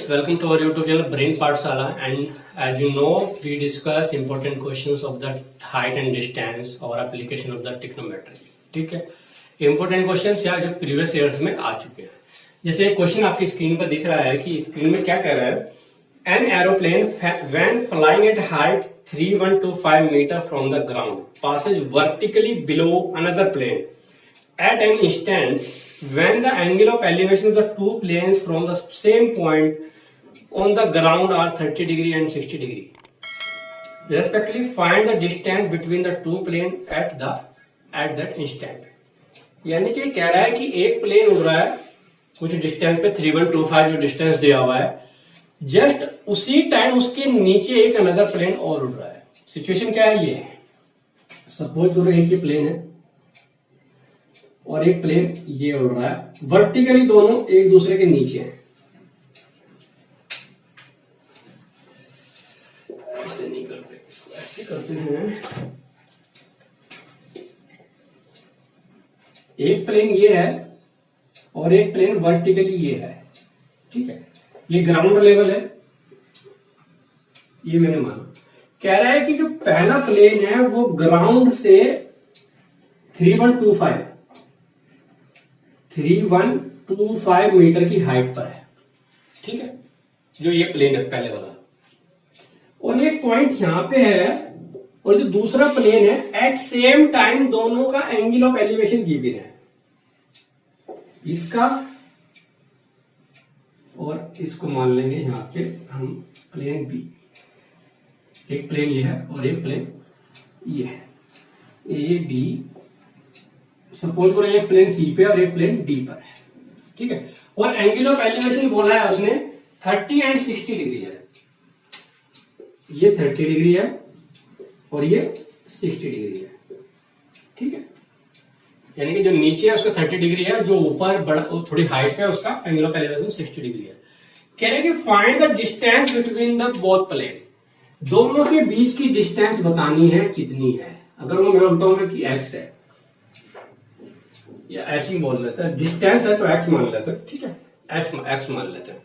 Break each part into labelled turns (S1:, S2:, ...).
S1: friends, welcome to our YouTube channel Brain Pathshala, and as you know we discuss important questions of the height and distance or application of the trigonometry. ठीक है, important questions या जो previous years में आ चुके हैं. जैसे एक question आपकी स्क्रीन पर दिख रहा है कि स्क्रीन में क्या कह रहा है, an aeroplane when flying at height 3125 meter from the ground passes vertically below another plane at an instant when the angle of elevation of the two planes from the same point on the ground are 30 degree and 60 degree. Respectively, find the distance between the two planes at that instant. यानी कि कह रहा है कि एक plane उड़ रहा है कुछ डिस्टेंस पे 3125 जो डिस्टेंस दिया हुआ है, जस्ट उसी टाइम उसके नीचे एक अनदर प्लेन और उड़ रहा है. सिचुएशन क्या है, ये सपोज करो एक ही प्लेन है और एक प्लेन ये उड़ रहा है, वर्टिकली दोनों एक दूसरे के नीचे हैं. ऐसे नहीं करते, इसको ऐसे करते हैं. एक प्लेन ये है और एक प्लेन वर्टिकली ये है. ठीक है, ये ग्राउंड लेवल है, ये मैंने माना. कह रहा है कि जो पहला प्लेन है वो ग्राउंड से 3125 मीटर की हाइट पर है. ठीक है, जो ये प्लेन है पहले वाला, और एक पॉइंट यहां पे है, और जो दूसरा प्लेन है एट सेम टाइम दोनों का एंगल ऑफ एलिवेशन गिवन है. इसका और इसको मान लेंगे यहां पे हम प्लेन बी. एक प्लेन ये है और एक प्लेन ये है, ए बी. सपोज करो एक प्लेन सी पे और एक प्लेन डी पर है. ठीक है, और एंगल ऑफ एलिवेशन बोला है उसने 30 एंड 60 डिग्री है. ये 30 डिग्री है और ये 60 डिग्री है. ठीक है, यानी कि जो नीचे है उसका 30 डिग्री है, जो ऊपर बड़ा थोड़ी हाइट पे उसका एंगल ऑफ एलिवेशन 60 डिग्री है. कह रहे हैं कि find the distance between the both plane. दोनों के बीच की डिस्टेंस बतानी है कितनी है. अगर मैं बोलता हूं कि x है या x ही बोल लेता है, डिस्टेंस है तो x मान लेते हैं. ठीक है, x मान लेते हैं,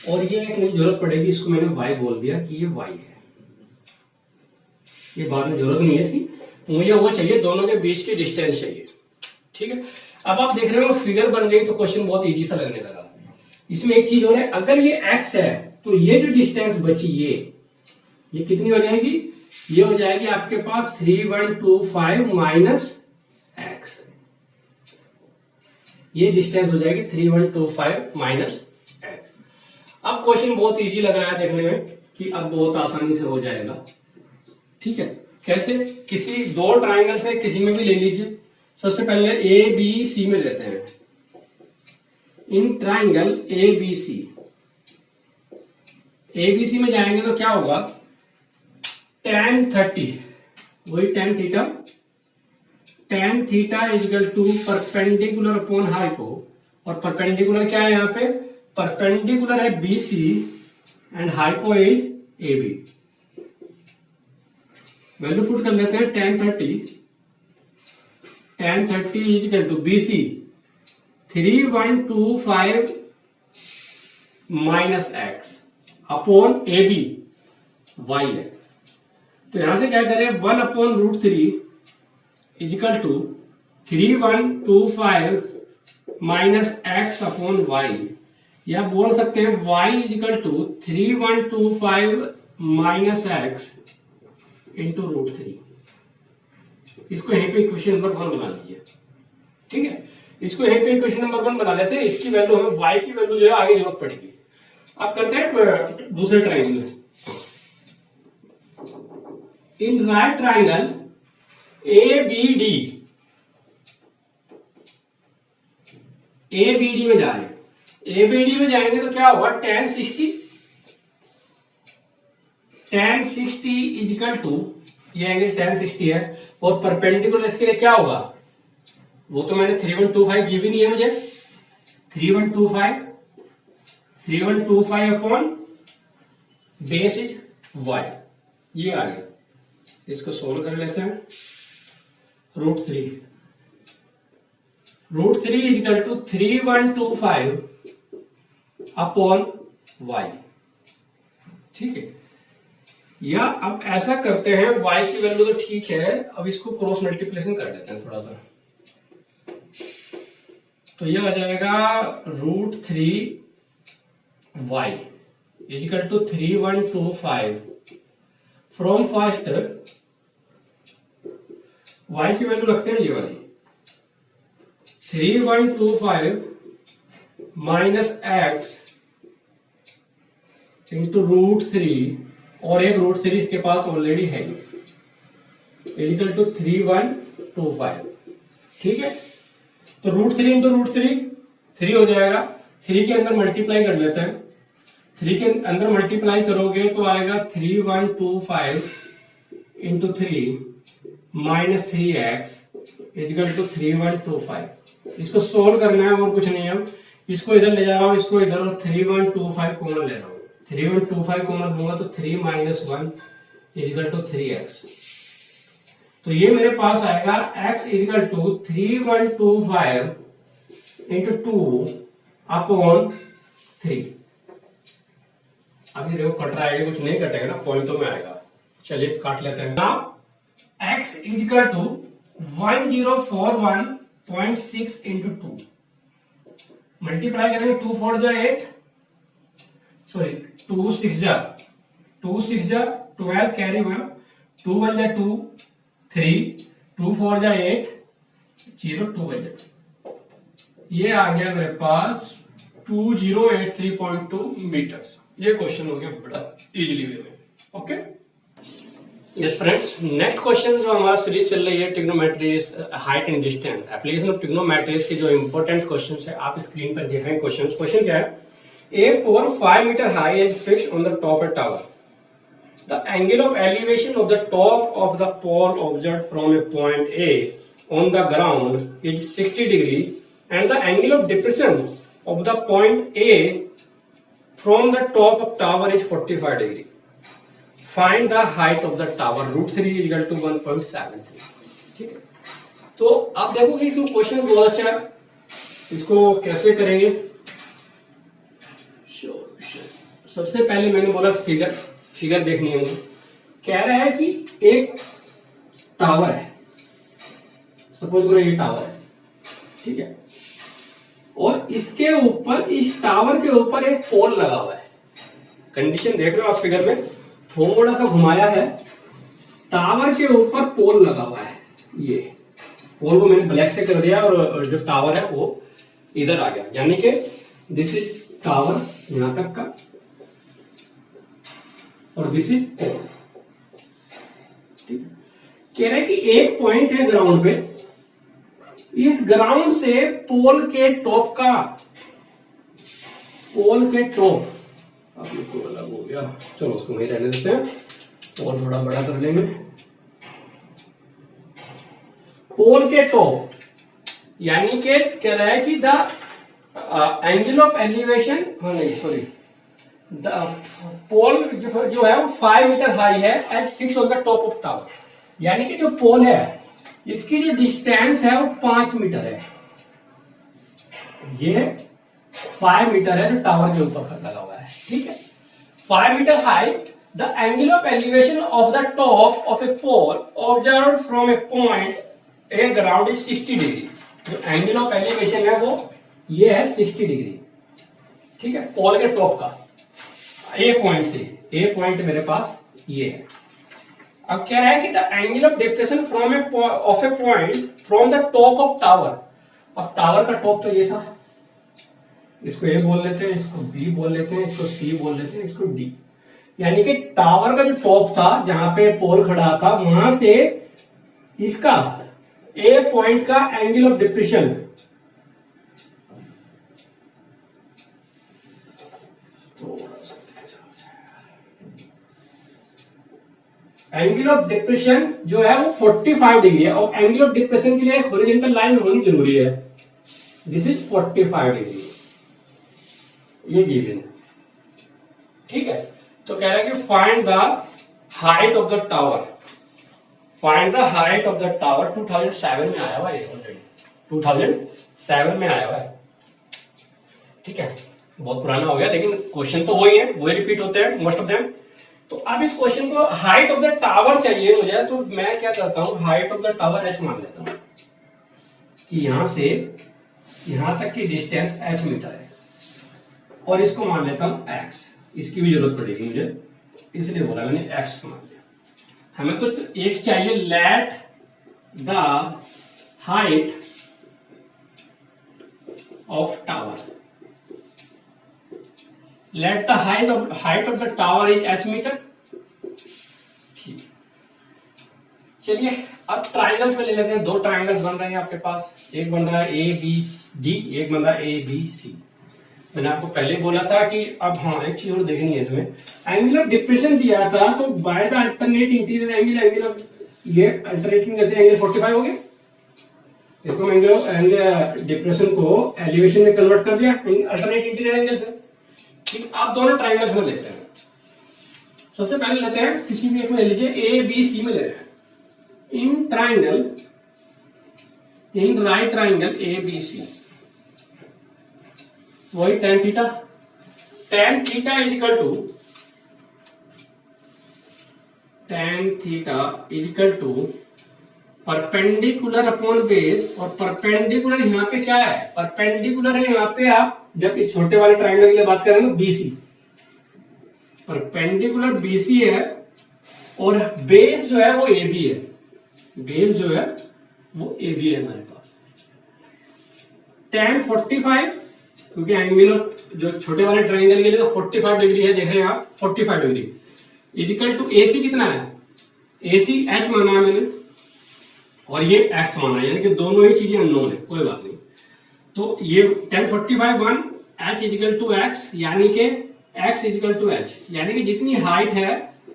S1: और ये एक मुझे जरूरत पड़ेगी, इसको मैंने y बोल दिया कि ये y है. ये बाद में जरूरत नहीं है इसकी, मुझे वो चाहिए, दोनों के बीच की डिस्टेंस चाहिए. ठीक है, अब आप देख रहे हो फिगर बन गई तो क्वेश्चन बहुत इजी सा लगने लगा. इसमें एक चीज और है, अगर ये x है तो ये जो डिस्टेंस बची ये कितनी हो जाएगी, ये हो जाएगी आपके पास 3125 माइनस x. ये डिस्टेंस हो जाएगी 3125 माइनस x. अब क्वेश्चन बहुत इजी लग रहा है देखने में कि अब बहुत आसानी से हो जाएगा. ठीक है, कैसे, किसी दो ट्राइंगल से किसी में भी ले लीजिए. सबसे पहले ए बी सी में लेते हैं. इन ट्राइंगल ए बी सी में जाएंगे तो क्या होगा, tan 30 वही tan theta equal to perpendicular upon hypo. और परपेंडिकुलर क्या है, यहां पे परपेंडिकुलर है B C and hypo is A B. Value put कर लेते हैं. tan 30 equal to B C 3125 minus X upon A B Y है. तो यहां से क्या करें, 1 upon root 3 equal to 3125 minus X upon Y, या बोल सकते हैं y equal to 3125 minus x into root 3. इसको यहीं पे इक्वेशन नंबर 1 बना लीजिए. ठीक है, इसको यहीं पे इक्वेशन नंबर 1 बना लेते हैं. इसकी वैल्यू हमें y की वैल्यू जो है आगे जरूरत पड़ेगी. अब करते हैं दूसरे ट्राइंगल में. इन राइट ट्राइंगल ABD में जा रहे हैं. ABD में जाएंगे तो क्या होगा, tan 60 इजिकल टू, ये एंगल tan 60 है, और परपेंडिकुलर इसके लिए क्या होगा, वो तो मैंने 3125 गिवन ही है मुझे. 3125 अपॉन बेस इज y, ये आ गया. इसको सोल्व कर लेते हैं. Root 3 equal to 3125 upon y. ठीक है। या अब ऐसा करते हैं, y की वैल्यू तो ठीक है, अब इसको क्रॉस मल्टीप्लिकेशन कर लेते हैं थोड़ा सा। तो ये आ जाएगा √3y equal to 3125। From first y की वैल्यू रखते हैं ये वाली 3125 माइनस x इंटू √3, और एक √3 इसके पास ऑलरेडी है, इजिकल टू 3125। ठीक है, तो √3 इंटू √3 3 हो जाएगा। 3 के अंदर मल्टीप्लाई कर लेते हैं। 3 के अंदर मल्टीप्लाई करोगे तो आएगा 3125 into 3 minus 3x is equal to 3125। इसको सोल्व करना है और कुछ नहीं है। इसको इधर ले जा रहा हूं, इसको इधर, और 3125 कॉमन ले रहा हूं। 3125 कॉमन लूंगा तो 3 माइनस 1 इजिकल टू 3x। तो ये मेरे पास आएगा x equal to 3125 into 2 upon 3। अभी देखो कट रहा है, कुछ नहीं कटेगा ना, पॉइंटों में आएगा। चलिए काट लेते हैं ना। x equal to 1041.6 into 2 multiply करेंगे। 2 4 जा 8, सॉरी 2 6 जा 12 कैरी 1, 2 1 जा 2 3, 2 4 जा 8 0, 2 1 जा 2। ये आ गया मेरे पास 2083.2 मीटर्स। ये क्वेश्चन हो गया बड़ा इजीली वे में। Okay yes friends, next question जो हमारा सीरीज चल रही है trigonometry height and distance, application of trigonometries के जो इंपॉर्टेंट क्वेश्चन है आप स्क्रीन पर देख रहे हैं। क्वेश्चन क्या है? A pole 5 meter high is fixed on the top of a tower. The angle of elevation of the top of the pole observed from a point A on the ground is 60 degree and the angle of depression of the point A from the top of tower is 45 degree. Find the height of the tower. √3 is equal to 1.73. ठीक है, तो आप देखोगे इसमें question बहुत अच्छा है। इसको कैसे करेंगे? सबसे पहले मैंने बोला फिगर देखनी है मुझे। कह रहा है कि एक टावर है, सपोज करो ये टावर है, ठीक है, और इसके ऊपर, इस टावर के ऊपर एक पोल लगा हुआ है। कंडीशन देख रहे हो आप फिगर में, थोड़ा सा घुमाया है, टावर के ऊपर पोल लगा हुआ है। ये पोल को मैंने ब्लैक से कर दिया और जो टावर है वो इधर आ गया, यानी कि दिस इज टावर यहां तक का और दिस इज पोल। ठीक है, कह रहे कि एक पॉइंट है ग्राउंड पे, इस ग्राउंड से पोल के टॉप का, पोल के टॉप, अब ये तो अलग हो गया, चलो उसको वहीं रहने देते हैं, पोल थोड़ा बड़ा कर लेंगे। पोल के टॉप यानी कि कह रहा है कि द एंगल ऑफ एलिवेशन, नहीं सॉरी, द पोल जो है वो 5 मीटर हाई है and fix on the top of tower, यानी कि जो पोल है इसकी जो डिस्टेंस है वो 5 मीटर है। ये 5 मीटर है जो टावर के ऊपर लगा हुआ है। ठीक है, 5 metre high, the angle of elevation of the top of a pole observe from a point a ground is 60 degree. जो एंगल ऑफ एलिवेशन है वो ये है 60 डिग्री। ठीक है, पोल के टॉप का ए पॉइंट से, ए पॉइंट मेरे पास ये है। अब कह रहा है कि the angle of depression from of A point from the top of tower. अब टावर का टॉप तो ये था, इसको ए बोल लेते हैं, इसको बी बोल लेते हैं, इसको सी बोल लेते हैं, इसको डी। यानी कि टावर का जो टॉप था जहां पे पोल खड़ा था वहां से इसका ए पॉइंट का angle of depression, angle of depression जो है वो 45 डिग्री है, और एंगल ऑफ डिप्रेशन के लिए एक हॉरिजॉन्टल लाइन होनी जरूरी है। दिस इज 45 डिग्री, ये गिवन है। ठीक है, तो कह रहा है कि find the height of the tower. Find the height of the tower 2007 में आया हुआ है, ऑलरेडी 2007 में आया हुआ है। ठीक है, बहुत पुराना हो गया, लेकिन क्वेश्चन तो वही है, वही रिपीट होते हैं मोस्ट ऑफ देम। तो अब इस क्वेश्चन को हाइट ऑफ द टावर चाहिए मुझे, तो मैं क्या करता हूं, height of the tower H मान लेता हूं कि यहां से यहां तक की डिस्टेंस एच मीटर है, और इसको मान लेता हूं एक्स, इसकी भी जरूरत पड़ेगी मुझे इसलिए बोला मैंने एक्स मान लिया। हमें तो एक चाहिए, let the height of tower, let the height of the tower is H metre. ठीक, चलिए अब ट्राइंगल्स में ले लेते हैं। दो ट्राइंगल्स बन रहे हैं आपके पास, एक बन रहा है ए बी डी, एक बन रहा है ए बी सी। मैंने आपको पहले बोला था कि अब हाँ एक चीज और देखनी है इसमें, एंगल ऑफ डिप्रेशन दिया था, तो by the alternate interior angle of, ये अल्टरनेटिंग कैसे एंगल 45 हो गया, इसको एंगल डिप्रेशन को एलिवेशन में कन्वर्ट कर दिया अल्टरनेट इंटीरियर एंगल से। ठीक, आप दोनों ट्राइंगल्स में लेते हैं। सबसे पहले लेते हैं किसी भी एक में ले लीजिए, ए बी सी में ले रहे हैं। In triangle, in right triangle A B C, वही tan theta, tan theta equal to perpendicular upon base, और परपेंडिकुलर यहाँ पे क्या है, परपेंडिकुलर है यहाँ पे, आप जब इस छोटे वाले ट्राइंगल के लिए बात करेंगे बीसी, परपेंडिकुलर बीसी है, और बेस जो है वो ए बी है, बेस जो है वो ए बी है हमारे पास। tan 45, क्योंकि एंगल जो छोटे वाले ट्राइंगल के लिए तो 45 डिग्री है, देख रहे हैं आप 45 डिग्री, इजिकल टू एसी कितना है, एसी एच माना है मैंने, और ये एक्स माना है, यानी कि दोनों ही चीजें अननोन है, कोई बात नहीं। तो ये tan 45 1 H equal to X, यानी कि एक्स इजिकल टू एच, यानी कि जितनी हाइट है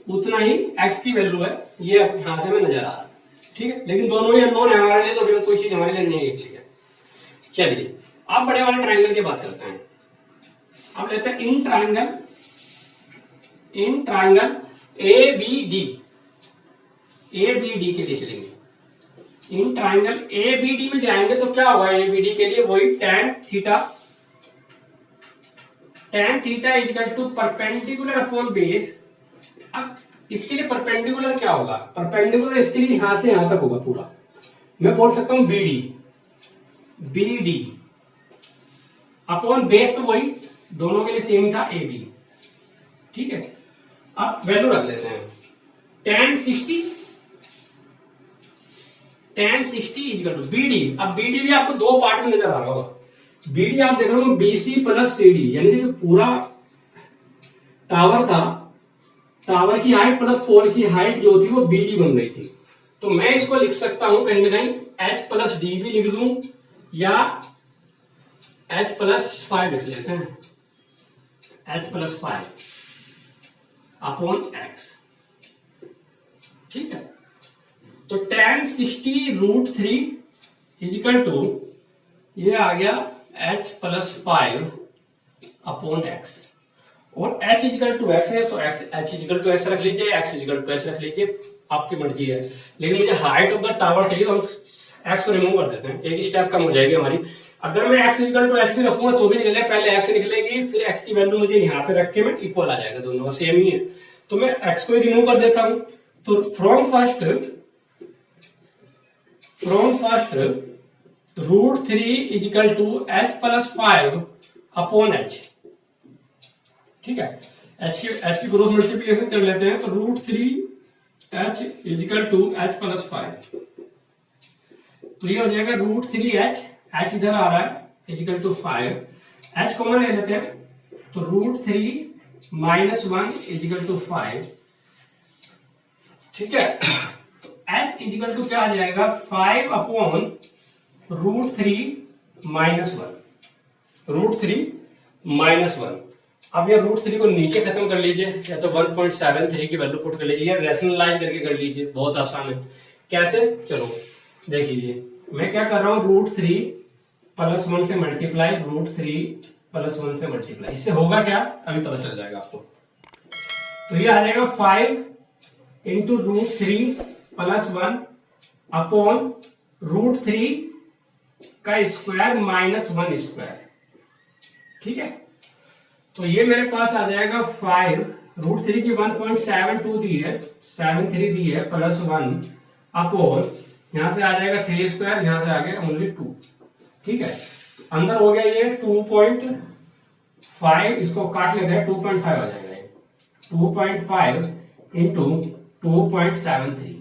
S1: उतना ही एक्स की वैल्यू है, ये यहां से हमें नजर आ रहा है। ठीक है, लेकिन दोनों ही अननोन है हमारे लिए, तो अभी कोई चीज हमारे लिए नहीं लिख लिया। चलिए अब बड़े वाले ट्राइंगल की बात करते हैं। अब लेते हैं in triangle A B D, A B D के लिए चलेंगे। In triangle A B D में जाएंगे तो क्या होगा, ए बी डी के लिए वही tan theta equal to perpendicular upon base. अब इसके लिए परपेंडिकुलर क्या होगा, परपेंडिकुलर इसके लिए यहां से यहां तक होगा पूरा, मैं बोल सकता हूं बी डी अपॉन बेस, तो वही दोनों के लिए सेम था ए बी। ठीक है, अब वैल्यू रख लेते हैं, tan 60 equal to B D. अब बी डी भी आपको दो पार्ट में नजर आ रहा होगा, बी डी आप देख रहे हो बीसी प्लस सी डी, यानी कि जो पूरा टावर था, टावर की हाइट प्लस पोल की हाइट जो थी वो बी डी बन रही थी। तो मैं इसको लिख सकता हूं कहीं ना कहीं एच प्लस डी भी लिख दूं, या एच प्लस 5 लिख लेते हैं, एच प्लस 5 अपॉन एक्स। ठीक है, तो tan 60√3 इजिकल टू ये आ गया h प्लस 5 अपॉन एक्स, और h इजिकल टू एक्स है तो h इजिकल टू एक्स रख लीजिए, x इजिकल टू h रख लीजिए, आपकी मर्जी है। लेकिन मुझे हाइट ऑफ द टावर चाहिए, तो हम x को रिमूव कर देते हैं, एक स्टेप कम हो जाएगी हमारी। अगर मैं x इजिकल टू h भी रखूंगा तो भी निकलेगा, पहले x निकलेगी, फिर x की वैल्यू मुझे यहाँ पे रख के मैं इक्वल आ जाएगा, दोनों सेम ही है, तो मैं x को रिमूव कर देता हूं। तो from first √3 equal to h plus 5 upon h। ठीक है, h की क्रॉस मल्टीप्लिकेशन कर लेते हैं, तो √3h is equal to h plus 5, तो ये हो जाएगा √3h, h इधर आ रहा है इजिकल टू 5, h कॉमन ले लेते हैं, तो √3 माइनस 1 इजिकल टू 5। ठीक है, h इजिकल टू क्या आ जाएगा, 5 अपॉन √3 माइनस 1। अब ये √3 को नीचे खत्म कर लीजिए, या तो 1.73 की वैल्यू पुट कर लीजिए, या रेशनलाइज करके कर लीजिए, बहुत आसान है। कैसे, चलो देख लीजिए, मैं क्या कर रहा हूं, √3 प्लस 1 से मल्टीप्लाई, √3 प्लस 1 से मल्टीप्लाई, इससे होगा क्या अभी पता चल जाएगा आपको। तो ये आ जाएगा 5 इंटू √3 प्लस 1 अपॉन √3 का स्क्वायर माइनस 1 स्क्वायर। ठीक है, तो ये मेरे पास आ जाएगा 5 √3 की 1.72 दी है, 73 दी है, +1 अपॉन यहां से आ जाएगा 3², यहां से आ गया ओनली 2। ठीक है, अंदर हो गया ये 2.5, इसको काट लेते हैं, 2.5 आ जाएगा ये, 2.5 इंटू 2.73,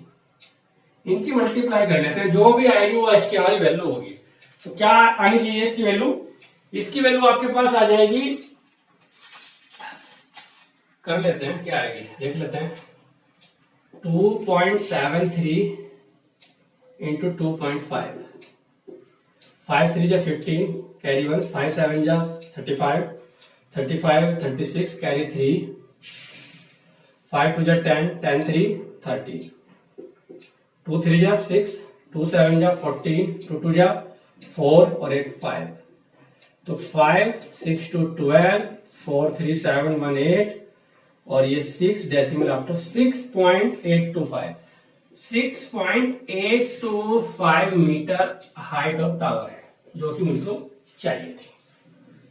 S1: इनकी मल्टीप्लाई कर लेते हैं, जो भी आएगी वो इसकी हमारी वैल्यू होगी। तो क्या आनी चाहिए इसकी वैल्यू? इसकी वैल्यू आपके पास आ जाएगी, कर लेते हैं क्या आएगी, देख लेते हैं, 2.73 इंटू 2.5, 5 3 जा 15, कैरी 1, 5 7 जा 35, 35 36, कैरी 3, 5 2 जा 10, 10 3 30, 2 3 जा 6, 2 7 जा 14, 2 2 जा 4 और एक 5, तो 5 6 2 12, 4 3 7 1 8 और ये 6 decimal after 6.825, 6.825 metre height of tower है, जो कि मुझको चाहिए थी।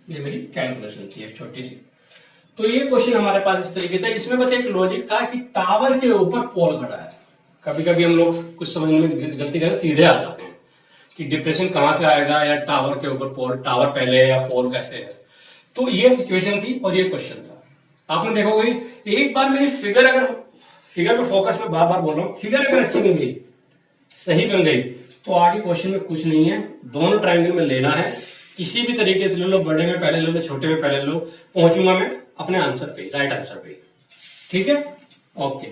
S1: ये मेरी कैलकुलेशन थी एक छोटी सी। तो ये क्वेश्चन हमारे पास इस तरीके था, इसमें बस एक लॉजिक था कि टावर के ऊपर पोल खड़ा है। कभी कभी हम लोग कुछ समझने में गलती करके सीधे आ जाते हैं कि डिप्रेशन कहां से आएगा, या टावर के ऊपर पोल, टावर पहले है या पोल कैसे है। तो ये सिचुएशन थी और ये क्वेश्चन था। आपने देखोगे एक बार मेरी फिगर पे फोकस में बार बार बोल रहा हूं, फिगर अगर अच्छी बन गई, सही बन गई, तो आगे क्वेश्चन में कुछ नहीं है, दोनों ट्रायंगल में लेना है, किसी भी तरीके से ले लो, बड़े में पहले ले लो, छोटे में पहले लो, पहुंचूंगा मैं अपने आंसर पे, राइट आंसर पे। ठीक है, ओके।